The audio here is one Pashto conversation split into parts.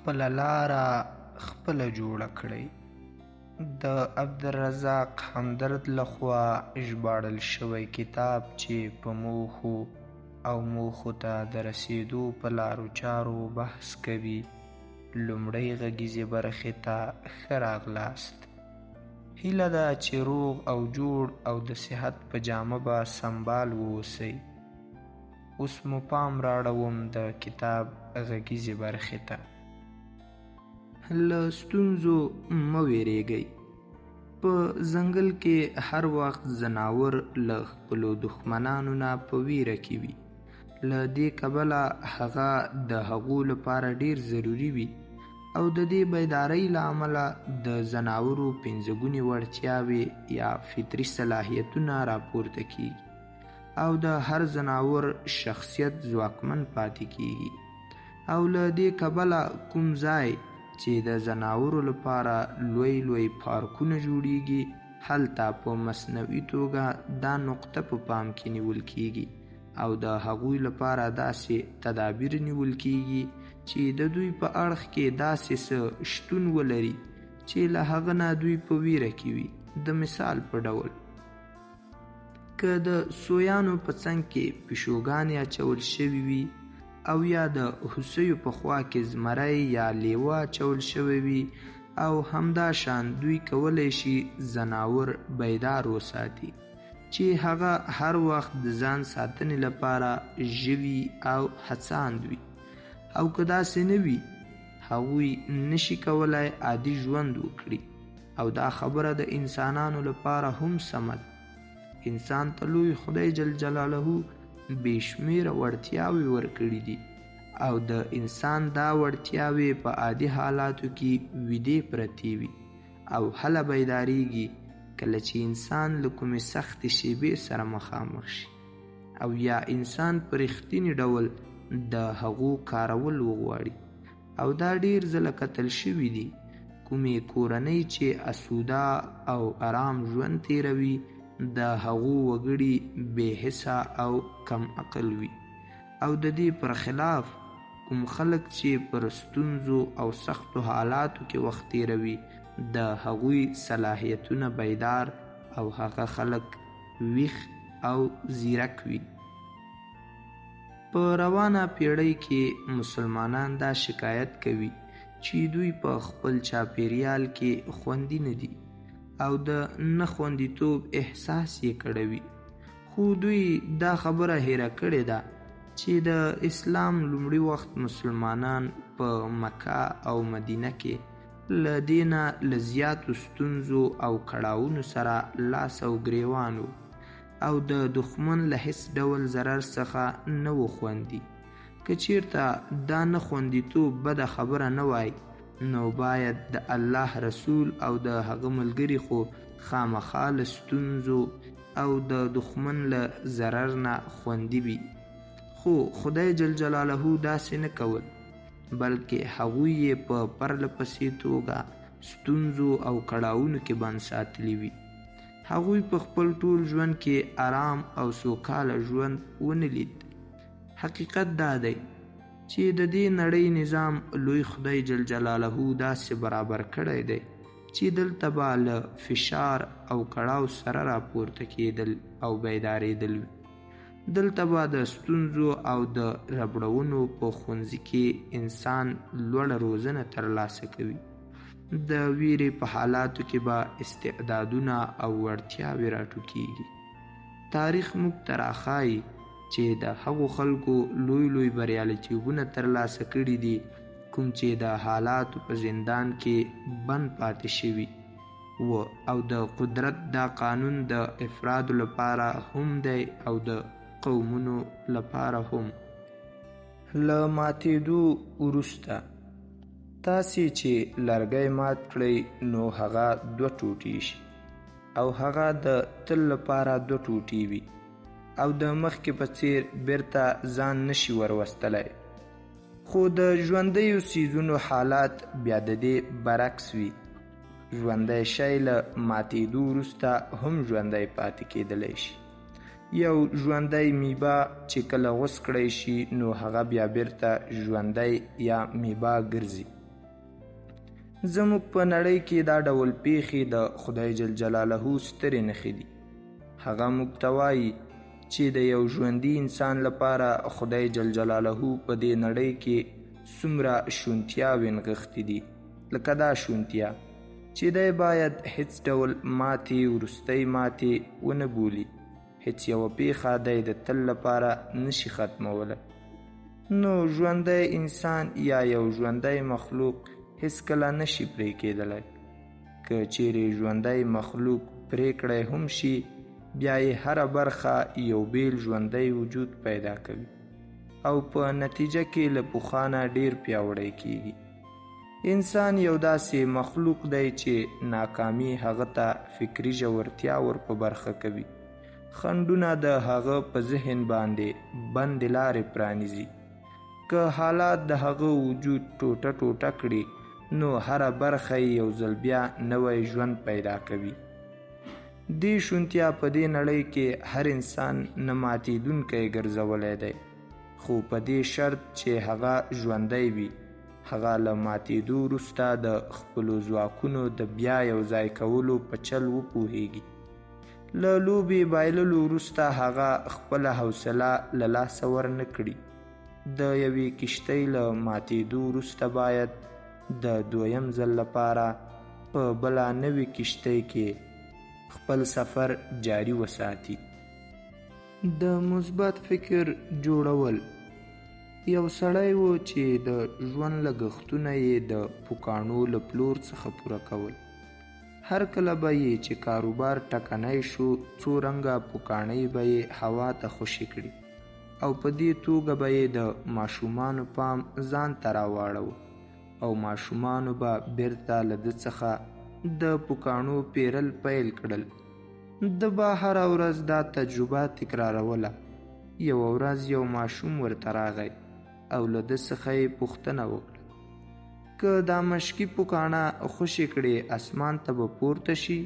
خپله لاره خپله جوړه کړئ. د عبدالرزاق همدرد لخوا ژباړل شوی کتاب چې په موخو او موخو ته د رسیدو په لارو چارو بحث کوي، لومړۍ غږیزې برخې ته ښه راغلاست. هیله ده چې روغ او جوړ او د صحت په جامه به سمبال واوسئ. اوس مو پام راړوم د کتاب غږیزې برخې ته. له ستونزو مه ویریږئ. په ځنګل کې هر وخت ځناور له خپلو دښمنانو نه په ویره کې وي. له دې کبله هغه د هغو لپاره ډیر ضروري وي او د دې بیدارۍ له امله د ځناورو پنځه ګونې وړتیاوې یا فطري صلاحیتونه راپورته کیږي او د هر ځناور شخصیت ځواکمن پاتې کیږي. او له دې کبله کوم ځای چې د ځناورو لپاره لوی لوی پارکونه جوړیږي، هلته په مصنوعي توګه دا نقطه په پام کې نیول کیږي او د هغوی لپاره داسې تدابیر نیول کیږي چې د دوی په اړخ کې داسې څه شتون ولري چې له هغه نه دوی په ویره کې وي. د مثال په ډول که د سویانو په څنګ کې پیشوګانې اچول شوي وي او یا د هوسیو په خوا کې زمری یا لیوه اچول شوی وي، او همداشان دوی کولی شي ځناور بیدار وساتي چې هغه هر وخت د ځان ساتنې لپاره ژوي او هڅاند وي. او که داسې نه وي، هغوی نشي کولی عادي ژوند وکړي. او دا خبره د انسانانو لپاره هم سمه ده. انسان ته لوی خدای جل جلاله بې شمېره وړتیاوې ورکړي دي او د انسان دا وړتیاوې په عادي حالاتو کې ویدې پرتې وي او هله بیداریږي کله چې انسان له کومې سختې شیبې سره مخامخ شي او یا انسان په رښتیني ډول د هغو کارول وغواړي. او دا ډیر ځله کتل شوي دي کومې کورنۍ چې اسوده او آرام ژوند تیروي د هغو وګړي بې حسه او کم عقل وي. او د دې پر خلاف کوم خلک چې پر ستونزو او سختو حالاتو کې وخت تیروي د هغوی صلاحیتونه بیدار او هغه خلک ویښ او زیرک وي. په روانه پیړۍ کې مسلمانان دا شکایت کوي چې دوی په خپل چاپیریال کې خوندي نه دي او د نه خوندیتوب احساس یې کړوي. خو دوی دا خبره هیره کړې ده چې د اسلام لومړي وخت مسلمانان په مکه او مدینه کې له دې نه له زیاتو ستونزو او کړاوونو سره لاس او ګریوان و او د دښمن له هیڅ ډول ضرر څخه نه و خوندي. که چیرته دا نه خوندیتوب بده خبره نه وای، نو باید د الله رسول او د هغه ملګري خو خامخا له ستونزو او د دښمن له ضرر نه خوندي وي. خو خدای جل جلاله داسې نه کول، بلکې هغوی یې په پرله پسې توګه ستونزو او کړاوونو کې بند ساتلی وي. هغوی په خپل ټول ژوند کې آرام او سوکاله ژوند ونه لید. حقیقت دا دی چې د دې نړۍ نظام لوی خدای جل جلاله داسې برابر کړی دی چې دلته به له فشار او کړاو سره راپورته کېدل او بیدارېدل وي. دلته به د ستونزو او د ربړونو په ښوونځي کې انسان لوړه روزنه ترلاسه کوي. د ویرې په حالاتو کې به استعدادونه او وړتیاوې راټوکېږي. تاریخ موږ ته راښایي چې د هغو خلکو لوی لوی بریالیتوبونه ترلاسه کړي دي کوم چې د حالاتو په زندان کې بند پاتې شوي و. او د قدرت دا قانون د افرادو لپاره هم دی او د قومونو لپاره هم. له ماتېدو وروسته تاسې چې لرګی مات کړئ نو هغه دوه ټوټې شي او هغه د تل لپاره دوه ټوټې وي او د مخکې په څیر بیرته ځان نشي وروستلی. خو د ژوندیو څیزونو حالات بیا د دې برعکس وي. ژوندی شی له ماتېدو وروسته هم ژوندی پاتې کېدلی شي. یو ژوندی میبه چې کله غوڅ کړی شي نو هغه بیا بیرته ژوندی یا میبه ګرځي. زموږ په نړۍ کې دا ډول پیښې د خدای جل جلاله سترې نښې دي. هغه موږ ته وایي چې د یو ژوندي انسان لپاره خدای جل جلاله په دې نړۍ کې څومره شونتیاوې نغښتې دي. لکه دا شونتیا چې دی باید هیڅ ډول ماتې وروستۍ ماتې ونه بولي. هیڅ یوه پیښه دی د تل لپاره نشي ختمولی. نو ژوندی انسان یا یو ژوندی مخلوق هیڅکله نشي پرې کېدلی. که چیرې ژوندی مخلوق پرېکړی هم شي، بیا یې هره برخه یو بیل ژوندی وجود پیدا کوي او په نتیجه کې له پخوا نه ډیر پیاوړی کیږي. انسان یو داسې مخلوق دی چې ناکامي هغه ته فکري ژورتیا ور په برخه کوي. خنډونه د هغه په ذهن باندې بندې لارې پرانیزي. که حالات د هغه وجود ټوټه ټوټه کړي، نو هره برخه یو ځل بیا نوی ژوند پیدا کوي. دې شونتیا په دې نړۍ کې هر انسان نه ماتېدونکی ګرځولی دی، خو په دې شرط چې هغه ژوندی وي. هغه له ماتېدو وروسته د خپلو ځواکونو د بیا یو ځای کولو په چل وپوهیږي. له لوبې بایللو وروسته هغه خپله حوصله له لاسه ورنه کړي. د یوې کښتۍ له ماتېدو وروسته باید د دویم ځل لپاره په بله نوې کښتۍ کې خپل سفر جاري وساتي. د مثبت فکر جوړول. یو سړی و چې د ژوند لګښتونه یې د پوکاڼو له پلور څخه پوره کول. هر کله به یې چې کاروبار ټکنی شو، څو رنګه پوکاڼۍ به یې هوا ته خوشې کړي او په دې توګه به یې د ماشومانو پام ځان ته راواړوه او ماشومانو به بیرته له ده څخه د پوکاڼو پیرل پیل کړل. ده به هره ورځ دا تجربه تکراروله. یوه ورځ یو ماشوم ورته راغی او له ده څخه یې پوښتنه وکړه، که دا مشکي پوکاڼه خوشې کړې اسمان ته به پورته شي؟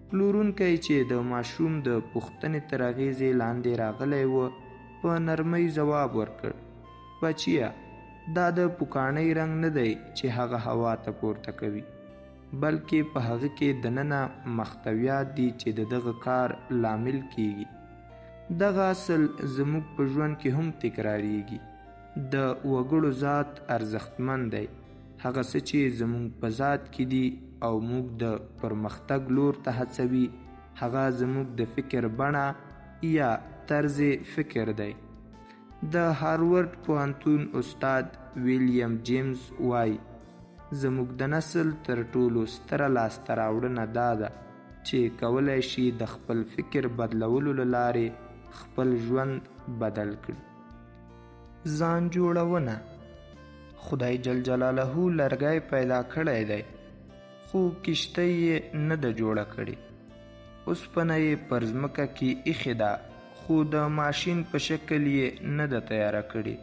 پلورونکی چې د ماشوم د پوښتنې تر اغېزې لاندې راغلی و، په نرمۍ ځواب ورکړ، بچیه، دا د پوکاڼۍ رنګ نه دی چې هغه هوا ته پورته کوي، بلکې په هغه کې دننه محتویات دي چې د دغه کار لامل کیږي. دغه اصل زموږ په ژوند کې هم تکراریږي. د وګړو ذات ارزښتمن دی. هغه څه چې زموږ په ذات کې دي او موږ د پرمختګ لور ته هڅوي، هغه زموږ د فکر بڼه یا طرز فکر دی. د هارورډ پوهنتون استاد ویلیام جیمز وایي، زموږ د نسل تر ټولو ستره لاسته راوړنه دا ده چې کولی شي د خپل فکر بدلولو له لارې خپل ژوند بدل کړي. ځان جوړونه. خدای جل جلاله لرګی پیدا کړی دی، خو کښتۍ یې نه ده جوړه کړې. اوسپنه یې پر ځمکه کې ایښې ده، خو د ماشین په شکل یې نه ده تیاره کړې.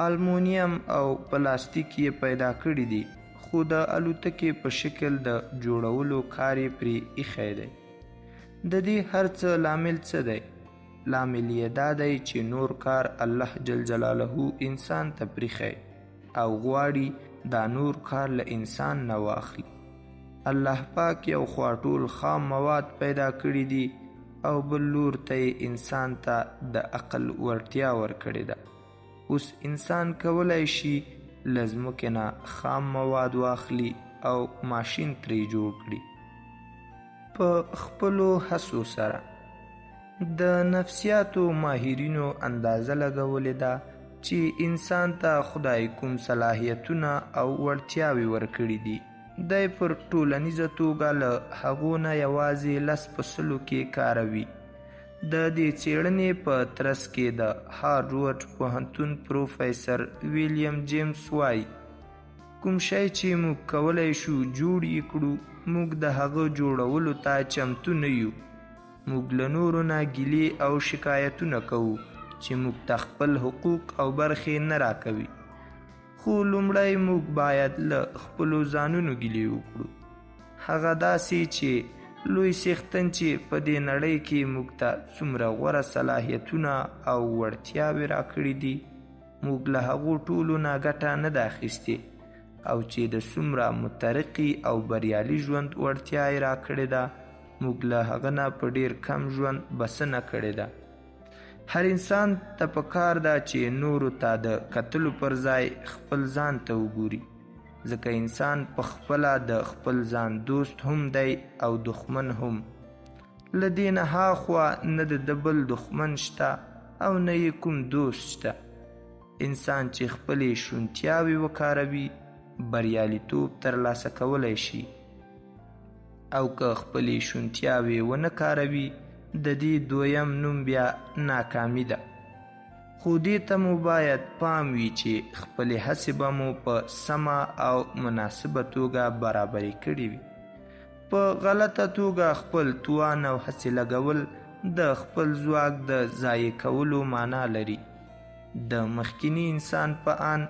المونیم او پلاستیک یې پیدا کړي دي، خو د الوتکې په شکل د جوړولو کار یې پرې ایښی دی. د دې هر څه لامل څه دی؟ لامل یې دا دی چې نور کار الله جل جلاله انسان ته پریښی او غواړي دا نور کار له انسان نه واخلي. الله پاک یو خوا ټول خام مواد پیدا کړي دي او بل لور ته انسان ته د عقل وړتیا ورکړې ده. اوس انسان کولی شي له ځمکې نه خام مواد واخلي او ماشین ترې جوړ کړي په خپلو هڅو سره. د نفسیاتو ماهرینو اندازه لګولې ده چې انسان ته خدای کوم صلاحیتونه او وړتیاوې ورکړي دي. دی پر ټولنیزه توګه له هغو نه یوازې 10% کې کاروي. د دې څېړنې په ترڅ کې د هارورډ پوهنتون پروفیسر ویلیام جیمز وایي، کوم شی چې موږ کولی شو جوړ یې کړو، موږ د هغه جوړولو ته چمتو نه یو. موږ له نورو نه ګیلې او شکایتونه کوو چې موږ ته خپل حقوق او برخې نه راکوي، خو لومړی موږ باید له خپلو ځانونو ګیلې وکړو. هغه داسې چې لوی څښتن چې په دې نړۍ کې موږ ته څومره غوره صلاحیتونه او وړتیاوې راکړي دي، موږ له هغو ټولو نه ګټه نه ده اخیستې. او چې د څومره مترقي او بریالي ژوند وړتیا یې راکړې ده، موږ له هغه نه په ډېر کم ژوند بسنه کړې ده. هر انسان ته پکار ده چې نورو ته د کتلو پر ځای خپل ځان ته وګوري، ځکه انسان په خپله د خپل ځان دوست هم دی او دښمن هم. له دې نه هاخوا نه د بل دښمن شته او نه یې کوم دوست شته. انسان چې خپلې شونتیاوې وکاروي بریالیتوب ترلاسه کولی شي، او که خپلې شونتیاوې ونه کاروي د دې دویم نوم بیا ناکامي ده. خو دې ته مو باید پام وي چې خپلې هڅې به مو په سمه او مناسبه توګه برابرې کړې وي. په غلطه توګه خپل توان او هڅې لګول د خپل ځواک د ضایع کولو معنا لري. د مخکینی انسان په آن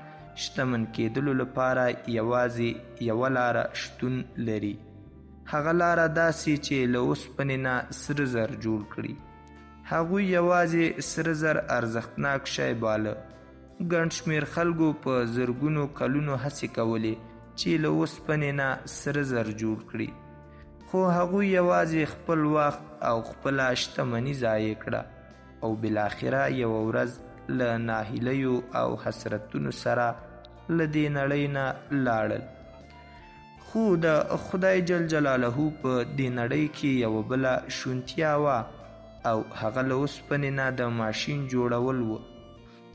شتمن کېدلو لپاره یوازې یوه لاره شتون لري. هغه لاره داسې چې له اوسپنې نه سره زر جوړ کړي. هغوی یوازې سره زر ارزښتناک شی باله. ګڼ شمېر خلکو په زرګونو کلونو هڅې کولې چې له اوسپنې نه سره زر جوړ کړي، خو هغوی یوازې خپل وخت او خپله شتمني ضایع کړه او بالاخره یوه ورځ له ناهیلیو او حسرتونو سره له دې نړۍ نه لاړل. خو د خدای جل جلاله په دې نړۍ کې یوه بله شونتیا وه، او هغه له اوسپنې نه د ماشین جوړول و.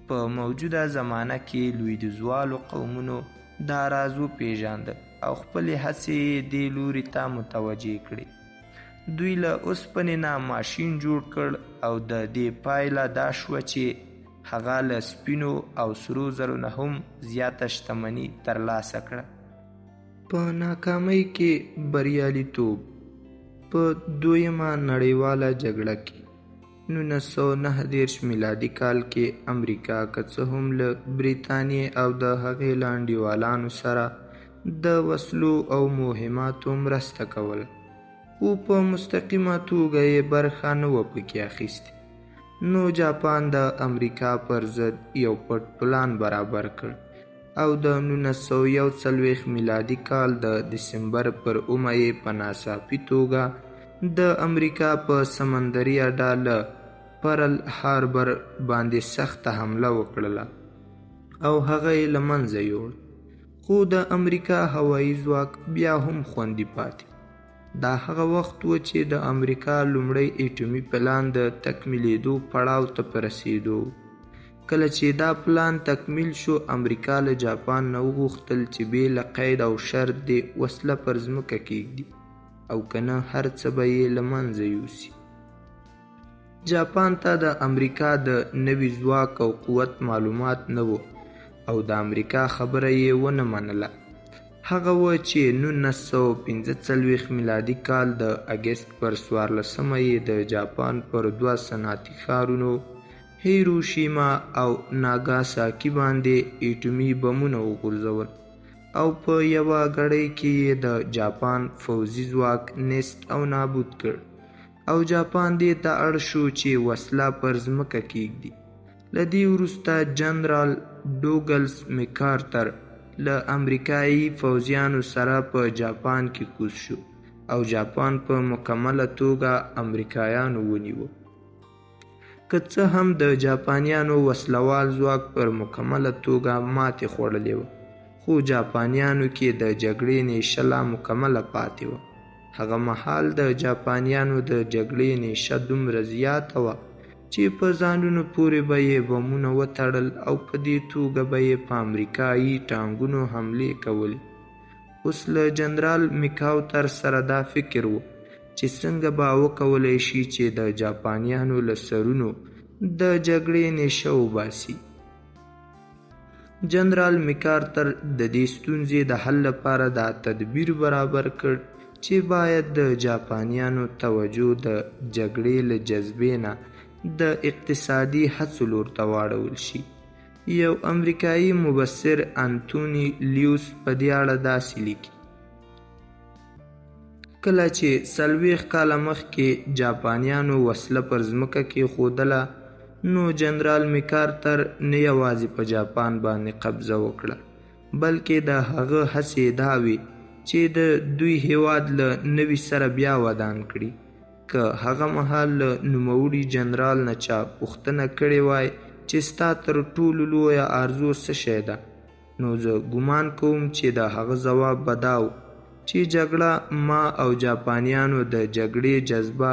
په موجوده زمانه کې لویدیځوالو قومونو دا راز وپېژانده او خپلې هڅې یې دې لوري ته متوجه کړې. دوی له اوسپنې نه ماشین جوړ کړ او د دې پایله دا شوه چې هغه له سپینو او سرو زرو نه هم زیاته شتمني ترلاسه کړه. په ناکامۍ کې بریالیتوب. په دویمه نړیواله جګړه کې 1939 میلادي کال کې امریکا که څه هم له بریتانیې او د هغې له انډیوالانو سره د وسلو او مهماتو مرسته کوله، خو په مستقیمه توګه یې برخه نه وه پکې اخیستې. نو جاپان د امریکا پر ضد یو پټ پلان برابر کړ او د 1941 میلادي کال د دسمبر پر 9 یې په ناڅاپي توګه د امریکا په سمندري اډه له پرل هاربر باندې سخته حمله وکړله او هغه یې له منځه یوړ. خو د امریکا هوایي ځواک بیا هم خوندي پاتې. دا هغه وخت و چې د امریکا لومړی اټومي پلان د تکمیلېدو پړاو ته په رسېدو. کله چې دا پلان تکمیل شو، امریکا له جاپان نه وغوښتل چې بې له قید او شرط دې وسله پر ځمکه کیږدي او که نه هر څه به یې له منځه یوسي. جاپان ته د امریکا د نوي ځواک او قوت معلومات نه و او د امریکا خبره یې ونه منله. هغه و چې 1945 میلادي کال د اګست پر 14مه یې د جاپان پر 2 صنعتي ښارونو هیروشیما او ناګاساکي باندې اټومي بمونه وغورځول او په یوه ګړۍ کې یې د جاپان فوځي ځواک نیست او نابود کړ او جاپان دې ته اړ شو چې وسله پر ځمکه کیږدي. له دې وروسته جنرال ډوګلس میکارتر له امریکایي فوځیانو سره په جاپان کې کوز شو او جاپان په مکمله توګه امریکایانو ونیو. که څه هم د جاپانیانو وسلوال ځواک پر مکمله توګه ماتې خوړلې وه، خو جاپانیانو کې د جګړې نیشه لا مکمله پاتې وه. هغه مهال د جاپانیانو د جګړې نیشه دومره زیاته وه چې په ځانونو پورې به یې بمونه وتړل او په دې توګه به یې په امریکایي ټانګونو حملې کولې. اوس له جنرال میکاوتر سره دا فکر و چې څنګه به وکولی شي چې د جاپانیانو له سرونو د جګړې نیشه وباسي. جنرال میکارتر د دې ستونزې د حل لپاره دا تدبیر برابر کړ چې باید د جاپانیانو توجه د جګړې له جذبې نه د اقتصادي هڅو لور ته واړول شي. یو امریکایي مبصر انتوني لیوس په دې اړه داسې لیکي: کله چې 40 کاله مخکې جاپانیانو وسله پر ځمکه کېښودله، نو جنرال میکارتر نه یوازې په جاپان باندې قبضه وکړه، بلکې د هغه هڅې دا وي چې د دوی هیواد له نوي سره بیا ودان کړي. که هغه مهال له نوموړي جنرال نه چا پوښتنه کړې وای چې ستا تر ټولو لویه آرزو څه شی ده، نو زه ګمان کوم چې د هغه ځواب به دا و چې جګړه ما او جاپانیانو د جګړې جذبه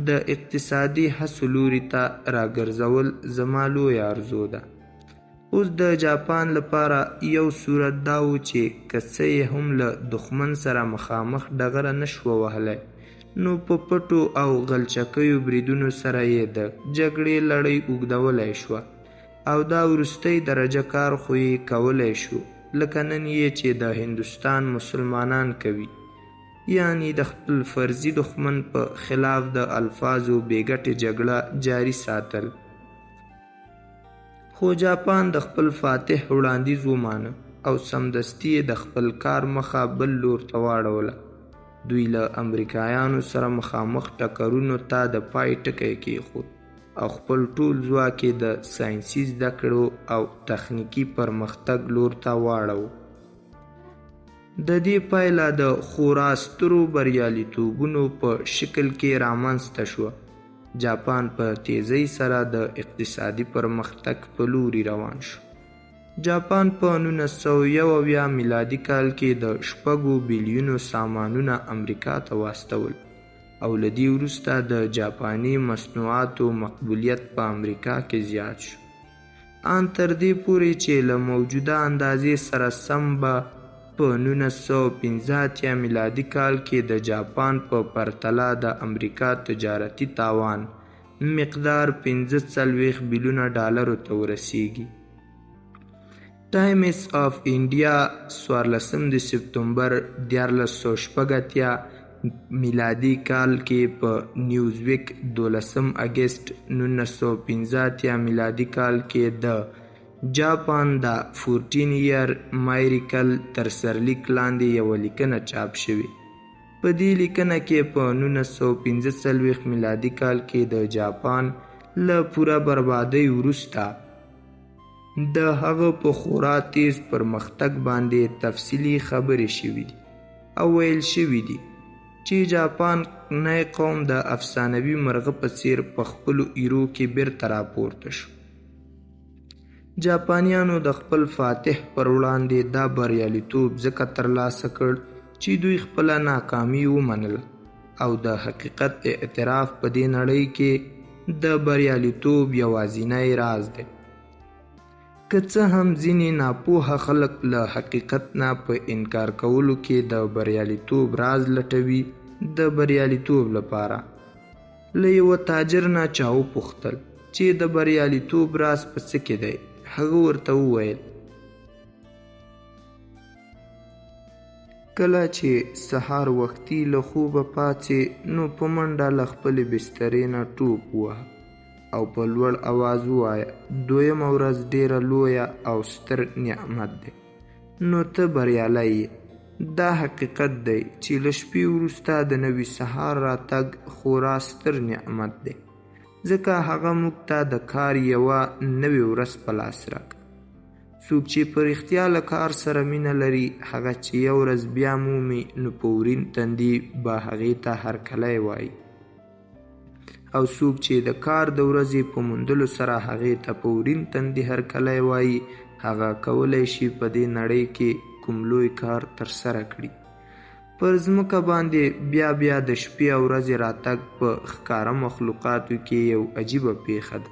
د اقتصادي هڅو لوري ته راګرځول زما لویه آرزو ده. اوس د جاپان لپاره یو صورت دا و چې که څه یې هم له دښمن سره مخامخ ډغره نه شوه وهلی، نو په پټو او غلچکیو بریدونو سره یې د جګړې لړۍ اوږدولی شوه او دا وروستی درجه کار خو یې کولی شو لکه نن یې چې د هندوستان مسلمانان کوي، یعنی د خپل فرضي دښمن په خلاف د الفاظو بېګټې جګړه جاري ساتل. خو جاپان د خپل فاتح وړاندیز ومانه او سمدستي یې د خپل کار مخه بل لور ته واړوله. دوی له امریکایانو سره مخامخ ټکرونو ته د پای ټکی کېښود او خپل ټول ځواک یې د ساینسي زده کړو او تخنیکي پرمختګ لور ته واړوه. د دې پایله د خورا سترو بریالیتوبونو په شکل کې رامنځته شوه. جاپان په تیزۍ سره د اقتصادي پرمختګ په لوري روان شو. جاپان په 1971 میلادي کال کې د 6 بلیونو سامانونه امریکا ته واستول او له دې وروسته د جاپاني مصنوعاتو مقبولیت په امریکا کې زیات شو، ان تر دې پورې چې له موجوده اندازې سره سم به په 1985 میلادي کال کې د جاپان په پرتله د امریکا تجارتي تاوان مقدار 45 بلیونه ډالرو ته ورسیږي. ټایمز آف انډیا 14 سپتمبر 1486 میلادي کال کې په نیوزویک 12 اګست 1985 میلادي کال کې د جاپان د 14 year مایریکل تر سرلیک لاندې یوه لیکنه چاپ شوې. په دې لیکنه کې په 1945 میلادي کال کې د جاپان له پوره بربادۍ وروسته د هغه په خورا تیز پرمختګ باندې تفصیلي خبرې شوي دي او ویل شوي دي چې جاپان نی قوم د افسانوي مرغه په څیر په خپلو ایرو کې بیرته راپورته شو. جاپانیانو د خپل فاتح پر وړاندې دا بریالیتوب ځکه ترلاسه کړ چې دوی خپله ناکامي ومنل او د حقیقت اعتراف په دې نړۍ کې د بریالیتوب یوازینی راز دی. که څه هم ځینې ناپوهه خلک له حقیقت نه په انکار کولو کې د بریالیتوب راز لټوي، د بریالیتوب لپاره له یوه تاجر نه چا وپوښتل چې د بریالیتوب راز په څه کې دی. هغه ورته وویل کله چې سهار وختي له خوبه پاڅې نو په منډه له خپلې بسترې نه ټوپ ووهه او په لوړ اواز ووایه دویمه ورځ ډیره لویه او ستر نعمت دی، نو ته بریالی یې. دا حقیقت دی چې له شپې وروسته د نوي سهار راتګ خورا ستر نعمت دی، ځکه هغه موږ ته د کار یوه نوې ورځ په لاس راکړه. څوک چې په رښتیا له کار سره مینه لري هغه چې یو ورځ بیا مومي نو په ورین تندي به هغې ته هرکلی وایي، او څوک چې د کار د ورځې په موندلو سره هغې ته په ورین تندي هرکلی وایي هغه کولی شي په دې نړۍ کې کوم لوی کار ترسره کړي. پر ځمکه باندې بیا د شپې او ورځې راتګ په ښکاره مخلوقاتو کې یو عجیبه پیښه ده،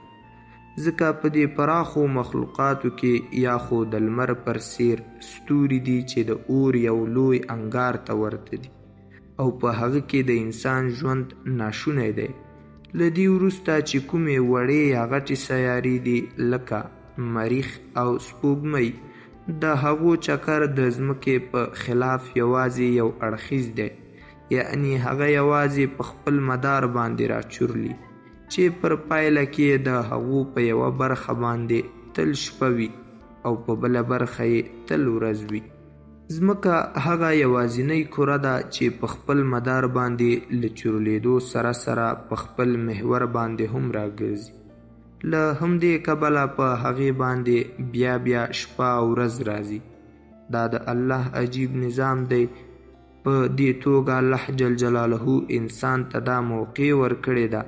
ځکه په دې پراخو مخلوقاتو کې یا خو د لمر پر څیر ستوري دي چې د اور یو لوی انګار ته ورته دي او په هغه کې د انسان ژوند ناشونی دی. له دې وروسته چې کومې وړې یا غټې سیارې دي لکه مریخ او سپوږمۍ، د هغو چکر د ځمکې په خلاف یوازې یو اړخیز دی، یعنی هغه یوازې په خپل مدار باندې راچورلي چې پر پایله کې د هغو په یوه برخه باندې تل شپه وي او په بله برخه یې تل ورځ وي. ځمکه هغه یوازینۍ کره ده چې په خپل مدار باندې له چورلېدو سره سره په خپل محور باندې هم راګرځي. له همدې کبله په هغې باندې بیا شپه او ورځ راځي. دا د الله عجیب نظام دی. په دې توګه الله جل جلاله انسان ته دا موقع ورکړې ده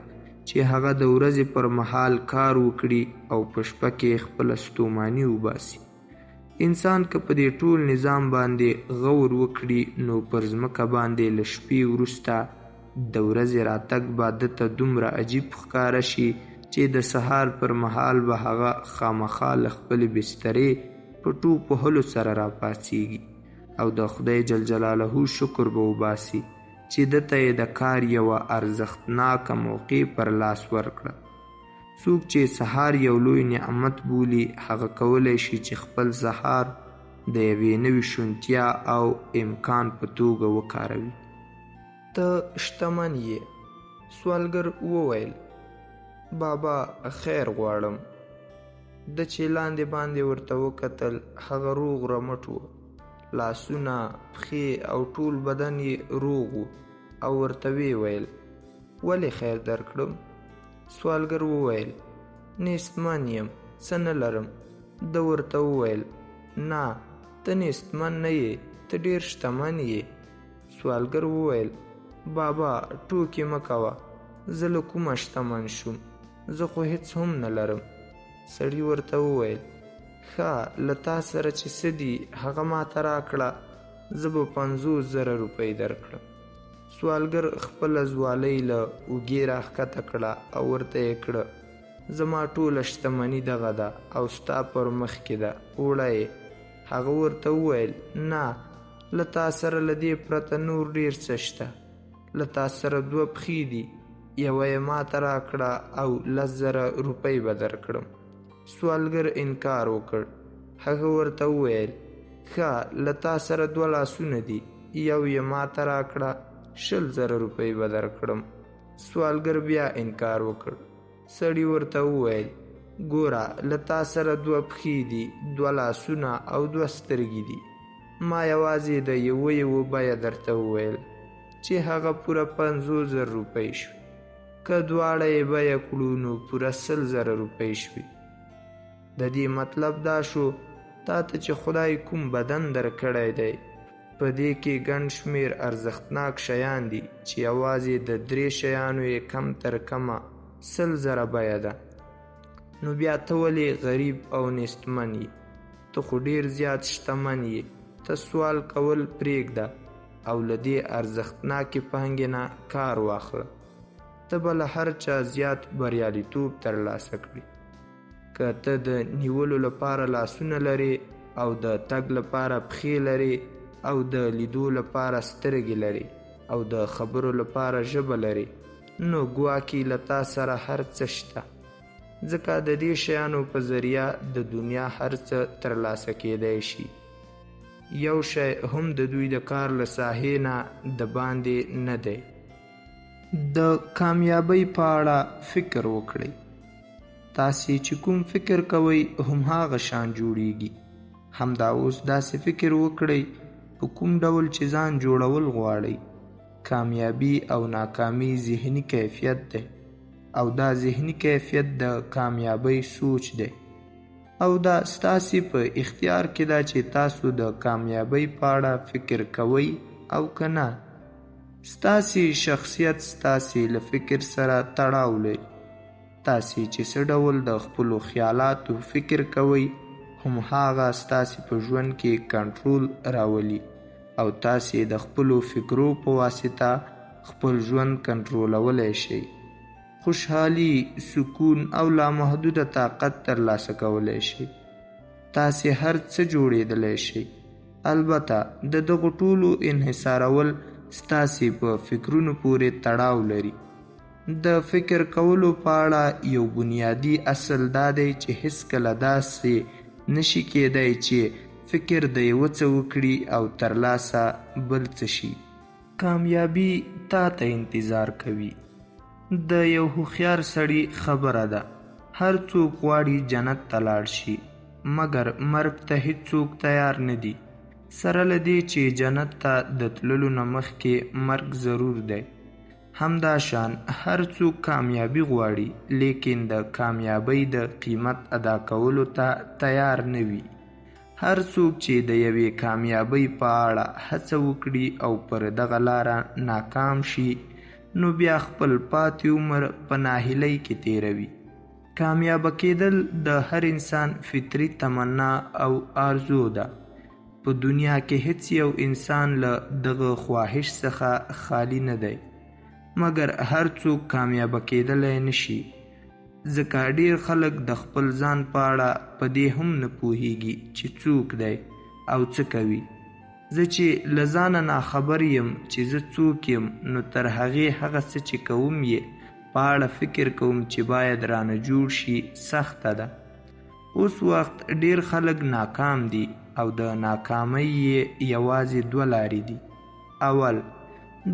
چې هغه د ورځې پر مهال کار وکړي او په شپه کې خپله ستوماني وباسي. انسان که په دې ټول نظام باندې غور وکړي نو پر ځمکه باندې له شپې وروسته د ورځې راتګ به ده ته دومره عجیب ښکاره شي چې د سهار پر مهال به هغه خامخا له خپلې بسترې په ټوپ وهلو سره راپاڅېږي او د خدای جل جلاله شکر به وباسي چې ده ته یې د کار یوه ارزښتناکه موقع پر لاس ورکړه. څوک چې سهار یو لوی نعمت بولي هغه کولی شي چې خپل سهار د یوې نوې شونتیا او امکان په توګه وکاروي. ته شتمن یې؟ سوالګر وویل بابا خیر غواړم. د چې لاندې باندې ورته وکتل هغه روغ رمټ و، لاسونه، پښې او ټول بدن یې روغ و او ورته ویې ویل ولې خیر درکړم؟ سوالګر وویل نیستمن یم، څه نه لرم. ده ورته وویل نه ته نیستمن نه یې، ته ډېر شتمن یې. سوالګر وویل بابا ټوکې مه کوه، زه له کومه شتمن شوم، زه خو هېڅ هم نه لرم. سړي ورته وویل ښه له تا سره چې څه دي هغه ماته راکړه، زه به 50,000 روپۍ درکړم. سوالګر خپله ځوالۍ له اوږې راښکته کړه او ورته یې کړه زما ټوله شتمني دغه ده او ستا پر مخ کې ده، وړه یې. هغه ورته وویل نه له تا سره له دې پرته نور ډېر څه شته. له تا سره 2 پښې دي، یوه یې ماته راکړه او 10,000 روپۍ به درکړم. سوالګر انکار وکړ. هغه ورته وویل ښه له تا سره 2 لاسونه دي، یو یې ماته راکړه 20,000 روپۍ به درکړم. سوالګر بیا انکار وکړ. سړي ورته وویل ګوره له تا سره 2 پښې دي، 2 لاسونه او 2 سترګې دي. ما یوازې د یوه بیه درته وویل چې هغه پوره 50,000 روپۍ شوي. که دواړه یې بیه کړو نو پوره 100,000 روپۍ شوي. د دې مطلب دا شو تا ته چې خدای کوم بدن درکړی دی په دې کې ګڼ شمېر ارزښتناک شیان دي چې یوازې د 3 شیانو یې کم تر کمه 100,000 بیه ده. نو بیا ته ولې غریب او نیستمن یې؟ ته خو ډېر زیات شتمن یې. ته سوال کول پرېږده او له دې ارزښتناکې پانګې نه کار واخله. ته به له هر چا زیات بریالیتوب ترلاسه کړي. که ته د نیولو لپاره لاسونه لرې او د تګ لپاره پښې لرې او د لیدو لپاره سترګې لرې او د خبرو لپاره ژبه لرې نو ګواکې له تا سره هر څه شته، ځکه د دې شیانو په ذریعه د دنیا هر څه ترلاسه کیدی شي. یو شی هم د دوی د کار له ساحې نه د باندې نه دی. د کامیابۍ په اړه فکر وکړئ. تاسې چې کوم فکر کوئ هم هغه شان جوړیږي. همدا اوس داسې فکر وکړئ په کوم ډول چې ځان جوړول غواړئ. کامیابی او ناکامی ذهني کیفیت دی او دا ذهني کیفیت د کامیابۍ سوچ دی او دا ستاسې په اختیار کې ده چې تاسو د کامیابۍ په اړه فکر کوئ او که نه. ستاسې شخصیت ستاسې له فکر سره تړاو لري. تاسې چې څه ډول د خپلو خیالاتو فکر کوئ هم هغه ستاسې په ژوند کې کنټرول راولي او تاسې د خپلو فکرو په واسطه خپل ژوند کنټرولولی شئ. خوشحالي، سکون او لامحدوده طاقت ترلاسه کولی شئ. تاسې هر څه جوړېدلی شئ. البته د دغو ټولو انحصارول ستاسې په فکرونو پورې تړاو لري. د فکر کولو په اړه یو بنیادی اصل دا دی چې هیڅکله داسې نشي کېدی چې فکر د یوه څه وکړي او ترلاسه بل څه شي. کامیابی تا ته انتظار کوي. د یو هوښیار سړي خبره ده هر څوک غواړي جنت ته لاړ شي مګر مرګ ته هیڅوک تیار نه دي. سره له دې چې جنت ته د تللو نه مخکې مرګ ضرور دی. همدا شان هر څوک کامیابی غواړي لیکن د کامیابۍ د قیمت ادا کولو ته تیار نه وي. هر څوک چې د یوې کامیابۍ په اړه هڅه وکړي او پر دغه لاره ناکام شي نو بیا خپل پاتې عمر په ناهیلۍ کې تیروي. کامیابه کېدل د هر انسان فطري تمنا او آرزو ده. په دنیا کې هیڅ یو انسان له دغه خواهش څخه خالی نه دی، مګر هر څوک کامیابه کېدلی نشي. ځکه ډیر خلک د خپل ځان په اړه په دې هم نه پوهیږي چې څوک دی او څه کوي. زه چې له ځانه ناخبر یم چې زه څوک یم نو تر هغې هغه څه چې کوم یې په اړه فکر کوم چې باید رانه جوړ شي سخته ده. اوس وخت ډیر خلک ناکام دي او د ناکامۍ یې یوازې دوه لارې دي. اول،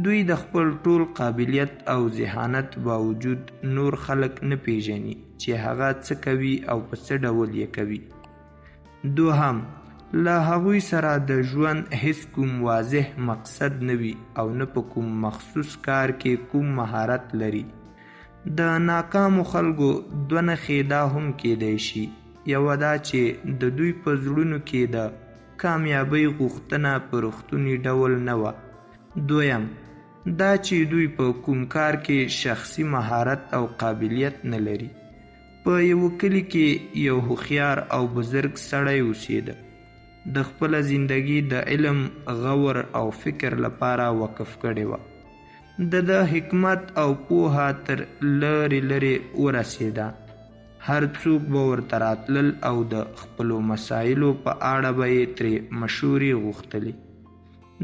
دوی د خپل ټول قابلیت او ذهانت باوجود نور خلک نه پیژني چې هغه څه کوي او په څه ډول یې کوي. دوهم، له هغوی سره د ژوند هیڅ کوم واضح مقصد نه وي او نه په کوم مخصوص کار کې کوم مهارت لري. د ناکامو خلکو دوه نښې دا هم کیدی شي. یوه دا چې د دوی په زړونو کې د کامیابۍ غوښتنه په رښتوني ډول نه وه. دویم، دا چې دوی په کوم کار کې شخصي مهارت او قابلیت نه لري. په یوه کلي کې یو هوښیار او بزرګ سړی اوسېده. د خپله زندګي د علم، غور او فکر لپاره وقف کړې وه. د حکمت او پوهه تر لرې لرې ورسېده. هر څوک به ورته راتلل او د خپلو مسایلو په اړه به یې ترې مشورې غوښتلې.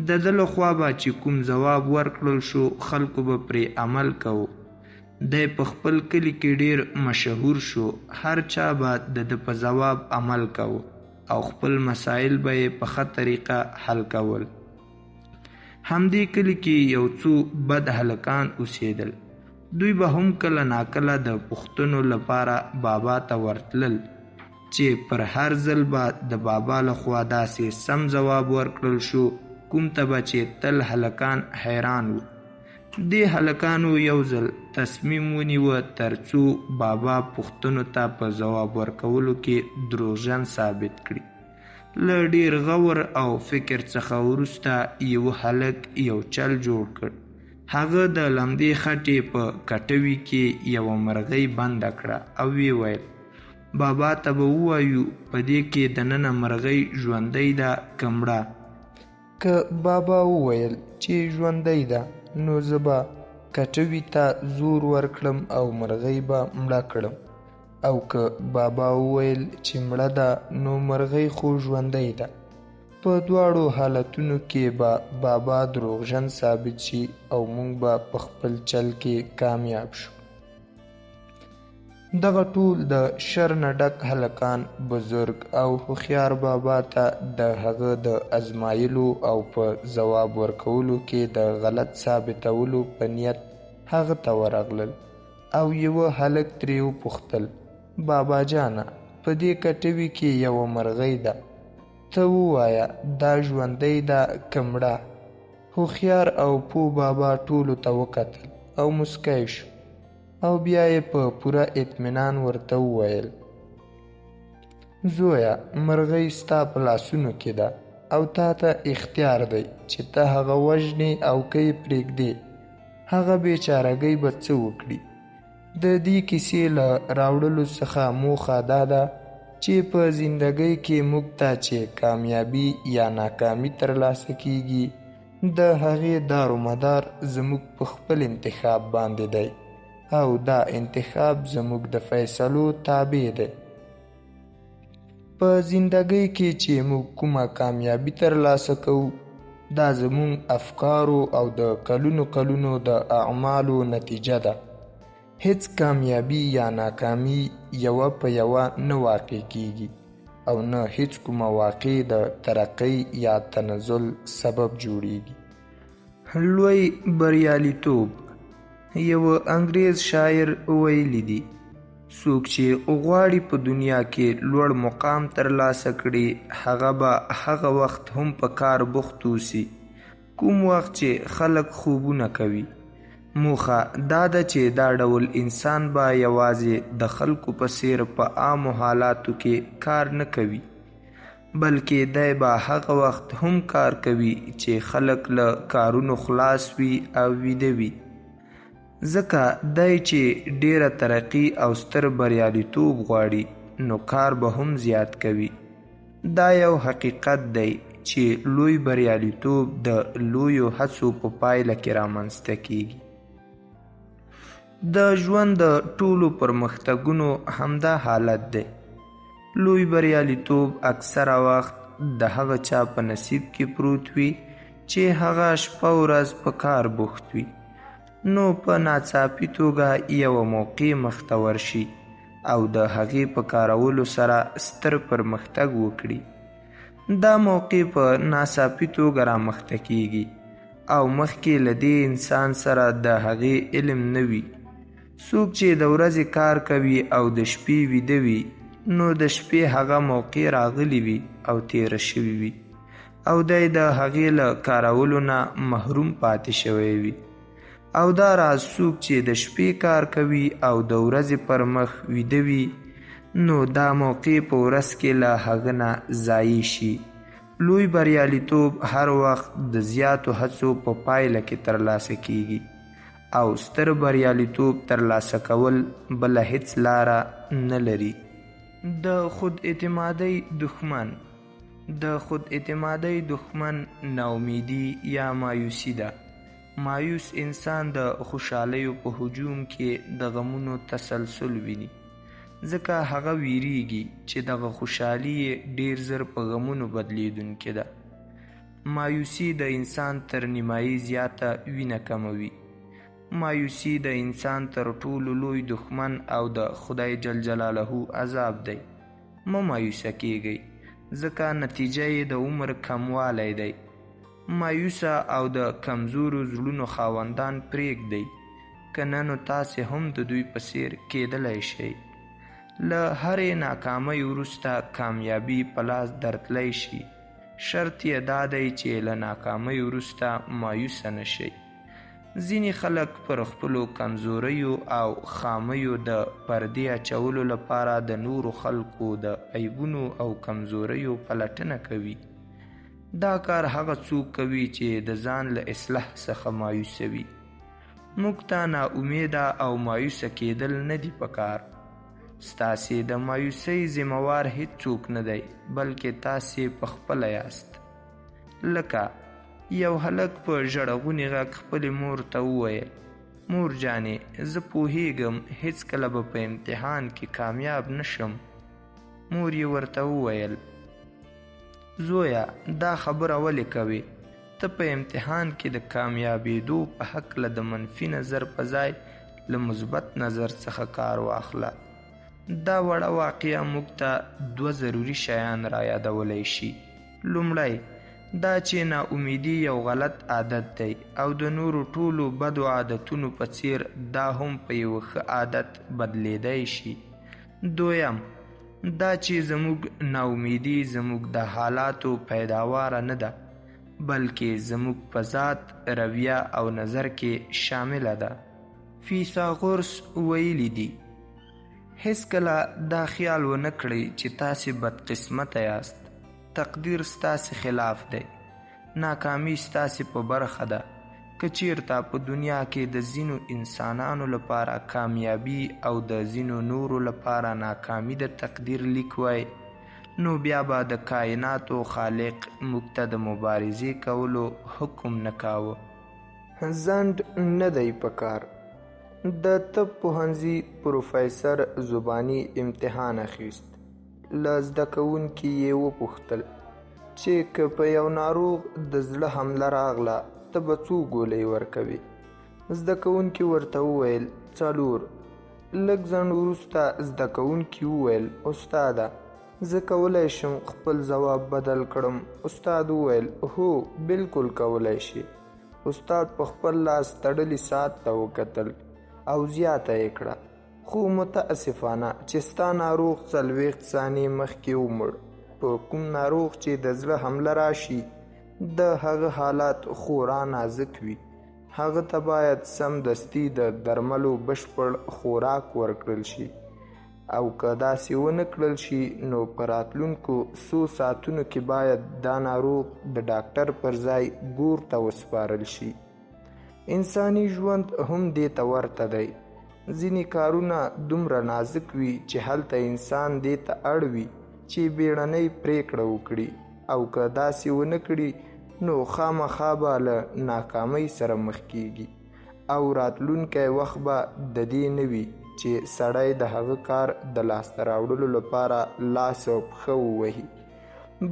د ده لخوا به چې کوم ځواب ورکړل شو خلکو به پرې عمل کوو. دی په خپل کلي کې ډیر مشهور شو. هر چا به د ده په ځواب عمل کوو او خپل مسایل به یې په ښه طریقه حل کول. همدې کلي کې یو څو بد هلکان اوسېدل. دوی به هم کله ناکله د پوښتنو لپاره بابا ته ورتلل چې پر هر ځل به د بابا لخوا داسې سم ځواب ورکړل شو کوم ته به چې تل هلکان حیران وو. دې هلکانو یو ځل تصمیم ونیوه تر څو بابا پوښتنو ته په ځواب ورکولو کې دروغجن ثابت کړي. له ډیر غور او فکر څخه وروسته یو هلک یو چل جوړ کړ. هغه د لمدې خټې په کټوي کې یوه مرغۍ بنده کړه او ویې ویل بابا ته به ووایو په دې کې دننه مرغۍ ژوندۍ ده که مړه. که بابا وویل چې ژوندۍ ده نو زه به کټوي ته زور ورکړم او مرغۍ به مړه کړم، او که بابا وویل چې مړه ده نو مرغۍ خو ژوندۍ ده. په دواړو حالتونو کې به بابا دروغجن ثابت شي او موږ به په خپل چل کې کامیاب شو. دغه ټول د شر نه ډک هلکان بزرګ او هوښیار بابا ته د هغه د ازمایلو او په ځواب ورکولو کې د غلط ثابتولو په نیت هغه ته ورغلل او یوه هلک ترې وپوښتل بابا جانه په دې کټوي کې یوه مرغۍ ده، ته ووایه دا ژوندۍ ده که مړه. هوښیار او پوه بابا ټولو ته وکتل او مسکی شو او بیا یې په پوره اطمینان ورته وویل زویه مرغۍ ستا په لاسونو کې ده او تا ته اختیار دی چې ته هغه وژنې او که یې پرېږدې. هغه بېچارهګۍ به څه وکړي؟ د دې کیسې له راوړلو څخه موخه دا ده چې په زندګۍ کې موږ ته چې کامیابي یا ناکامي ترلاسه کیږي د هغې دارومدار زموږ په خپل انتخاب باندې دی او دا انتخاب زموږ د فیصلو تابع دی. په زندګۍ کې چې موږ کومه کامیابي ترلاسه کوو دا زموږ افکارو او د کلونو کلونو د اعمالو نتیجه ده. هیڅ کامیابی یا ناکامی یوه په یوه نه واقع کیږي او نه هیڅ کومه واقع د ترقی یا تنزل سبب جوړیږي. لوی بریالیتوب. یو انګریز شاعر ویلی دی څوک چې غواړي په دنیا کې لوړ مقام ترلاسه کړي هغه به هغه وخت هم په کار بوخت اوسي کوم وخت چې خلک خوبونه کوي. موخه دا ده چې دا ډول انسان به یوازې د خلکو په څیر په عامو حالاتو کې کار نه کوي بلکې دی به هغه وخت هم کار کوي چې خلک له کارونو خلاص وي او ویده وي. ځکه دی چې ډیره ترقي او ستر بریالیتوب غواړي نو کار به هم زیات کوي. دا یو حقیقت دی چې لوی بریالیتوب د لویو هڅو په پایله کې رامنځته کیږي. د ژوند د ټولو پرمختګونو همدا حالت دی. لوی بریالیتوب اکثره وخت د هغه چا په نصیب کې پروت وي چې هغه شپه ورځ په کار بوخت وي، نو په ناڅاپي توګه یوه موقع مخته ورشي او د هغې په کارولو سره ستر پرمختګ وکړي. دا موقع په ناڅاپي توګه رامخته کیږي او مخکې له دې انسان سره د هغې علم نه وي. څوک چې د ورځې کار کوي او د شپې ویده وي نو د شپې هغه موقع راغلی وي او تیره شوې وي او دی د هغې له کارولو نه محروم پاتې شوی وي. او دا راز څوک چې د شپې کار کوي او د ورځې پر مخ ویده وي نو دا موقع په ورځ کې له هغه نه ضایع شي. لوی بریالیتوب هر وخت د زیاتو هڅو په پایله کې ترلاسه کیږي او ستر بریالیتوب ترلاسه کول بله هیڅ لاره نه لري. د خود اعتمادۍ دښمن د خود اعتمادۍ دښمن ناامیدي یا مایوسي ده. مایوس انسان د خوشحالیو په هجوم کې د غمونو تسلسل ویني، ځکه هغه ویریږي چې دغه خوشحالي ډیر زر په غمونو بدلیدونکې ده. مایوسي د انسان تر نیمایي زیاته وینه کموي. مایوسي د انسان تر ټولو لوی دښمن او د خدای جل جلاله عذاب دی. مه مایوسه کیږئ ځکه نتیجه یې د عمر کموالی دی. مایوسه او د کمزورو زړونو خاوندان پرېږدئ، که نه نو تاسې هم د دوی په څیر کیدلی شئ. له هرې ناکامۍ وروسته کامیابي په لاس درتلی شي. شرط یې دا دی چې له ناکامۍ وروسته مایوسه نه شئ. ځینې خلک پر خپلو کمزوریو او خامیو د پردې اچولو لپاره د نورو خلکو د عیبونو او کمزوریو پلټنه کوي. دا کار هغه څوک کوي چې د ځان له اصلاح څخه مایوسه وي. موږ ته ناامیده او مایوسه کیدل نه دي پکار. ستاسې د مایوسۍ ذمهوار هیڅوک نه دی بلکې تاسې پخپله یاست. لکه یو هلک په ژړغوني غږ خپلې مور ته وویل: مور جانې، زه پوهیږم هیڅکله به په امتحان کې کامیاب نشم. مور یې ورته وویل: زویه، دا خبره ولې کوې؟ ته په امتحان کې د کامیابېدو په هکله د منفي نظر په ځای له مثبت نظر څخه کار واخله. دا وړه واقعه موږ ته 2 ضروري شیان را یادولی شي. لومړی دا چې ناامیدي یو غلط عادت دی او د نورو ټولو بدو عادتونو په څیر دا هم په یو ښه عادت بدلیدی شي. دویم دا چې زموږ ناامیدي زموږ د حالاتو پیداواره نه ده بلکې زموږ په ذات، رویه او نظر کې شامله ده. فیثاغورس ویلی دي: هیڅکله دا خیال ونه کړئ چې تاسې بدقسمته یاست. تقدیر ستاسې خلاف دی. ناکامي ستاسې په برخه ده. که چیرته په دنیا کې د ځینو انسانانو لپاره کامیابي او د ځینو نورو لپاره ناکامي د تقدیر لیک وای نو بیا به د کائناتو خالق موږ ته د مبارزې کولو حکم نه کاوه. ځنډ نه دی پکار. د طب پوهنځي پروفیسر زباني امتحان اخیست. له زده کوونکي یې وپوښتل چې که په یو ناروغ د زړه حمله راغله ته به څو ګولۍ ورکوې؟ زده کوونکي ورته وویل 4. لږ ځنډ وروسته زده کوونکي وویل: استاده، زه کولی شم خپل ځواب بدل کړم. استاد وویل: هو، بالکل کولی شي. استاد په خپل لاس تړلي ساعت ته وکتل او زیاته یې کړه: خو متاسفانه چې ستا ناروغ 40 ثانیې مخکې ومړ. په کوم ناروغ چې د زړه حمله راشي د هغه حالات خورا نازک وي. هغه ته باید سمدستي د درملو بشپړ خوراک ورکړل شي. او که داسې ونه کړل شي نو په راتلونکو څو ساعتونو کې باید دا ناروغ د ډاکټر پر ځای ګور ته وسپارل شي. انساني ژوند هم دې ته ورته دی. ځینې کارونه دومره نازک وي چې هلته انسان دې ته اړ وي چې بیړنۍ پریکړه وکړي، او که داسې ونه کړي نو خامخا به له ناکامۍ سره مخ کیږي، او راتلونکی وخت به د دې نه وي چې سړی د هغه کار د لاسته راوړلو لپاره لاس او پښه ووهي،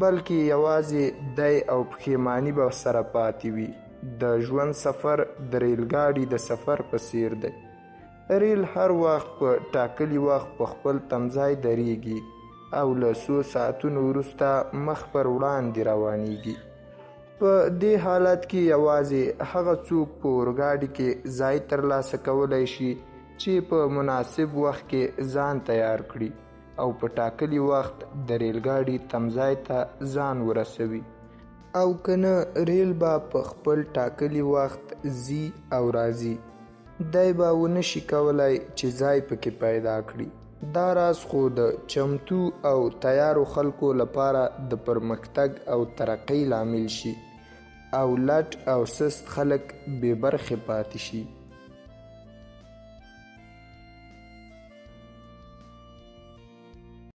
بلکې یوازې دی او پښیماني به سره پاتې وي. د ژوند سفر د ریلګاډي د سفر په څیر دی. ریل هر وخت په ټاکلي وخت په خپل تمځای درېږي او له څو ساعتونو وروسته مخ پر وړاندې روانېږي. په دې حالت کې یوازې هغه څوک په اورګاډي کې ځای ترلاسه کولی شي چې په مناسب وخت کې ځان تیار کړي او په ټاکلي وخت د ریلګاډي تمځای ته ځان ورسوي، او کنه ریل به په خپل ټاکلي وخت ځي او راځي. دی به ونه شي کولی چې ځای پکې پیدا کړي. دا راز خو د چمتو او تیارو خلکو لپاره د پرمختګ او ترقۍ لامل شي، او لټ او سست خلک بې برخې پاتې شي.